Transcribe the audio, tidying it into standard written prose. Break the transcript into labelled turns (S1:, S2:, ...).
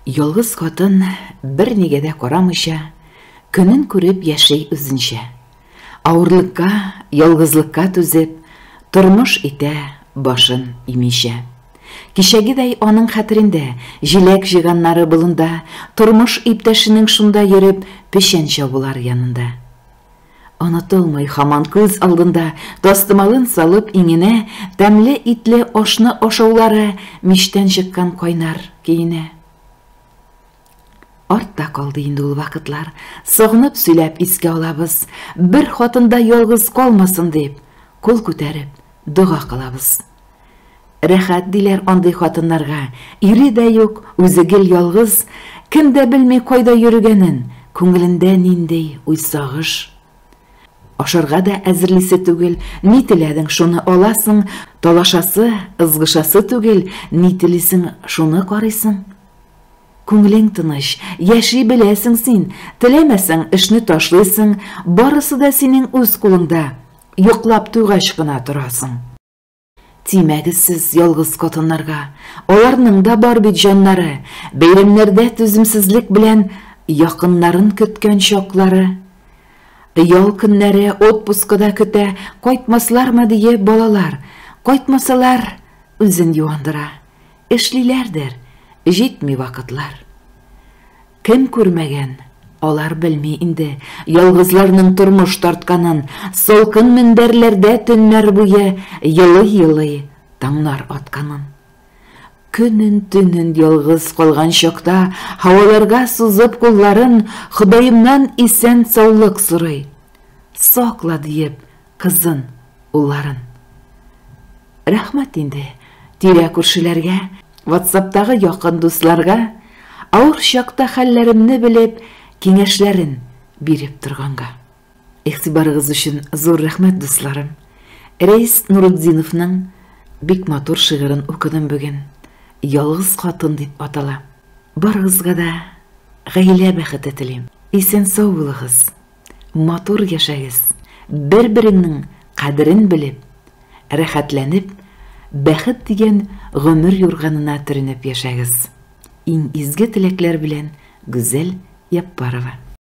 S1: Yolgыз қатын бір негеде қарамыша, күнін көріп яшай үзінше. Ауырлыққа, yolgızlıkқа түзіп, тұрмыш ите башын имеше. Кешегідей оның хәтерендә жиләк жиганнары болында, тұрмыш иптәшінің шунда йөреп, пешенче булар янында. Онытылмый хаман күз алдында, тастымалын салып иңенә, тәмле итле ашны ашаулары миштән чыккан кайнар киенә. Артта калды инде ул вакытлар, сагынып сөйләп искә алабыз, бер хатында ялгыз калмасын дип, кул күтәреп, дуга кылабыз. Рәхәт диләр андый хатыннарга, ире дә юк, үзе гел ялгыз, кем дә белми кайда йөргәнен, күңелендә ниндәй уйсагыш. Ашарга да әзерлисе түгел, ни теләдең шуны аласың, талашасы, ызгышасы түгел, ни телисең шуны карыйсың. Күңелең тыныч, яши беләсең син, теләмәсәң эшне ташлыйсың, барысы да синең үз кулыңда, йоклап тугач кына торасың. Тимәгез ялгыз хатыннарга, аларның да бар бит җаннары, бәйрәмнәрдә түземсезлек белән якыннарын көткән чаклары. Ял көннәре отпускыда көтә, кайтмаслармы дие балалар, кайтмасалар үзен юандыра. Эшлиләрдер, җитми вакытлар. Кем күрмәгән, алар белми инде, ялгызларның тормыш тартканын, салкын мендәрләрдә төннәр буе йылы-йылы таңнар атканын. Көнен-төнен ялгыз калган чакта, һаваларга сузып кулларын, Ходаемнан исән саулык сорый. Сакла диеп кызын, улларын. Рәхмәт инде тирә күршеләргә, WhatsApp'тагы якын дусларга, ауыр чакта хәлләремне белеп, киңәшләрен биреп торганга. Игътибарыгыз өчен зур рәхмәт, дусларым. Рәис Нуруддиновның бик матур шигырен укыдым бүген. Ялгыз хатын дип атала. Барыгызга да гаилә бәхете телим. Исән сау булыгыз. Матур яшәгез. Бер-береңнең кадерен белеп, рәхәтләнеп, бәхет дигән гомер юрганына төренеп яшәгез. Иң изге теләкләр белән Гүзәл Яппарова.